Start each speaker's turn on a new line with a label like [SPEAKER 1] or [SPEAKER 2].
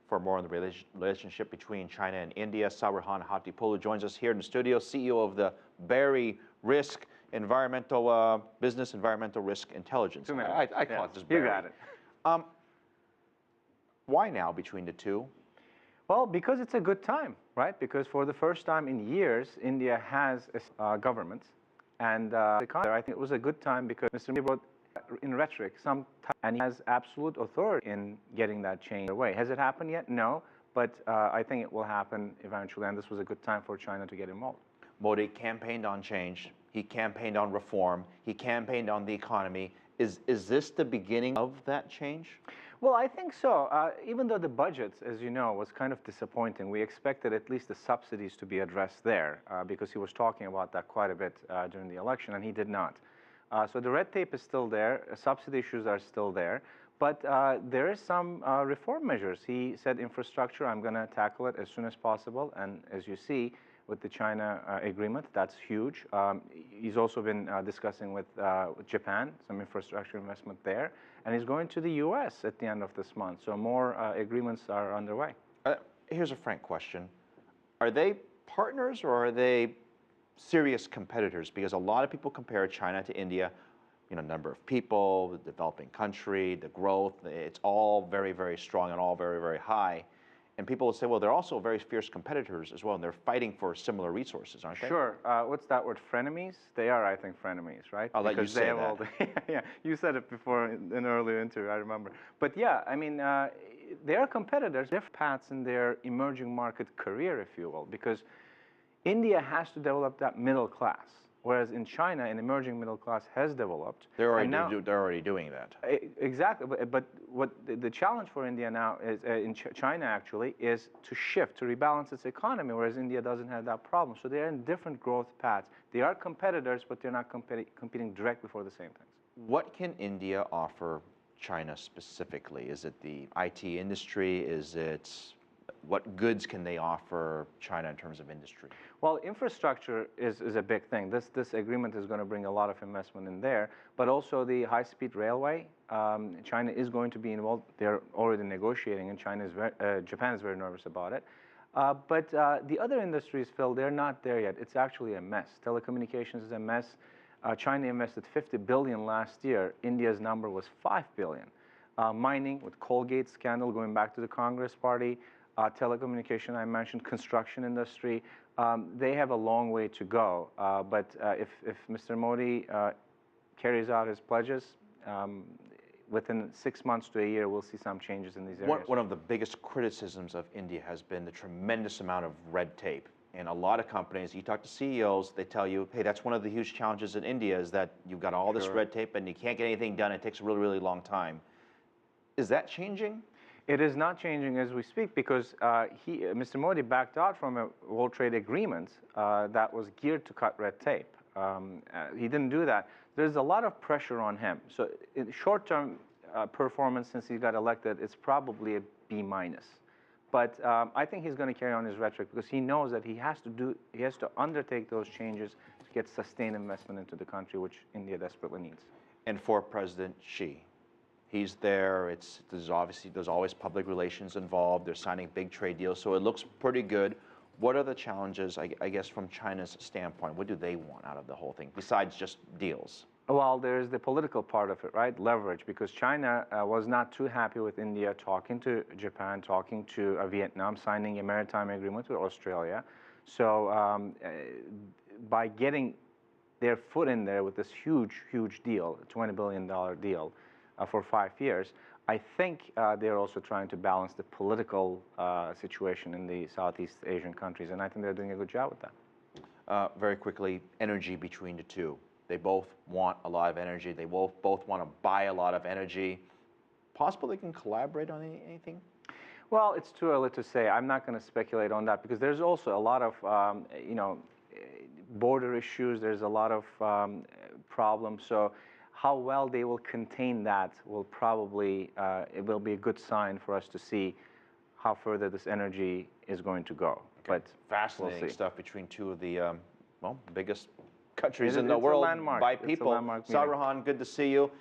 [SPEAKER 1] For more on the relationship between China and India, Saruhan Hatipoglu joins us here in the studio, CEO of the Berry Risk Environmental Business Environmental Risk Intelligence. I call it just Berry.
[SPEAKER 2] You got it.
[SPEAKER 1] Why now between the two?
[SPEAKER 2] Well, because it's a good time, right? Because for the first time in years, India has a government. And I think it was a good time because Mr. Modi wrote in rhetoric and he has absolute authority in getting that change away. Has it happened yet? No. But I think it will happen eventually. And this was a good time for China to get involved.
[SPEAKER 1] Modi campaigned on change. He campaigned on reform. He campaigned on the economy. Is this the beginning of that change?
[SPEAKER 2] Well, I think so. Even though the budget, as you know, was kind of disappointing, we expected at least the subsidies to be addressed there because he was talking about that quite a bit during the election, and he did not. So the red tape is still there. Subsidy issues are still there. But there is some reform measures. He said infrastructure, I'm going to tackle it as soon as possible. And as you see, with the China agreement, that's huge. He's also been discussing with Japan, some infrastructure investment there. And he's going to the U.S. at the end of this month. So more agreements are underway.
[SPEAKER 1] Here's a frank question. Are they partners or are they serious competitors? Because a lot of people compare China to India. You know, number of people, the developing country, the growth, it's all very, very strong and all very, very high. And people will say, well, they're also very fierce competitors as well, and they're fighting for similar resources, aren't they?
[SPEAKER 2] Sure. What's that word? Frenemies? They are, I think, frenemies, right?
[SPEAKER 1] I'll let you say that.
[SPEAKER 2] Yeah, you said it before in an earlier interview, I remember. But yeah, I mean, they are competitors. Different paths in their emerging market career, if you will, because India has to develop that middle class. Whereas in China, an emerging middle class has developed.
[SPEAKER 1] They're already doing that.
[SPEAKER 2] Exactly. But what the challenge for India now is, in China actually, is to shift, to rebalance its economy, whereas India doesn't have that problem. So they're in different growth paths. They are competitors, but they're not competing directly for the same things.
[SPEAKER 1] What can India offer China specifically? Is it the IT industry? Is it what goods can they offer China in terms of industry?
[SPEAKER 2] Well, infrastructure is a big thing. This agreement is going to bring a lot of investment in there, but also the high-speed railway. China is going to be involved. They're already negotiating, and Japan is very nervous about it. But the other industries, Phil, they're not there yet. It's actually a mess. Telecommunications is a mess. China invested $50 billion last year. India's number was $5 billion. Mining with Colgate scandal going back to the Congress Party. Telecommunication, I mentioned, construction industry, they have a long way to go. But if Mr. Modi carries out his pledges, within 6 months to a year, we'll see some changes in these areas.
[SPEAKER 1] One of the biggest criticisms of India has been the tremendous amount of red tape. And a lot of companies, you talk to CEOs, they tell you, hey, that's one of the huge challenges in India is that you've got all this red tape and you can't get anything done. It takes a really, really long time. Is that changing?
[SPEAKER 2] It is not changing as we speak because Mr. Modi backed out from a World Trade Agreement that was geared to cut red tape. He didn't do that. There's a lot of pressure on him. So in short-term performance since he got elected, it's probably a B-. But I think he's going to carry on his rhetoric because he knows that he has to undertake those changes to get sustained investment into the country, which India desperately needs.
[SPEAKER 1] And for President Xi, he's there. There's always public relations involved. They're signing big trade deals, so it looks pretty good. What are the challenges, I guess, from China's standpoint? What do they want out of the whole thing besides just deals?
[SPEAKER 2] Well, there's the political part of it, right? Leverage, because China was not too happy with India talking to Japan, talking to Vietnam, signing a maritime agreement with Australia. So by getting their foot in there with this huge, huge deal, a $20 billion deal, for 5 years, I think they're also trying to balance the political situation in the Southeast Asian countries, and I think they're doing a good job with that.
[SPEAKER 1] Very quickly, energy between the two. They both want a lot of energy. They both want to buy a lot of energy. Possible they can collaborate on anything?
[SPEAKER 2] Well, it's too early to say. I'm not going to speculate on that because there's also a lot of, border issues. There's a lot of problems. So how well they will contain that will probably, it will be a good sign for us to see how further this energy is going to go.
[SPEAKER 1] Okay. But fascinating stuff between two of the biggest countries in the world by people. Saruhan, good to see you.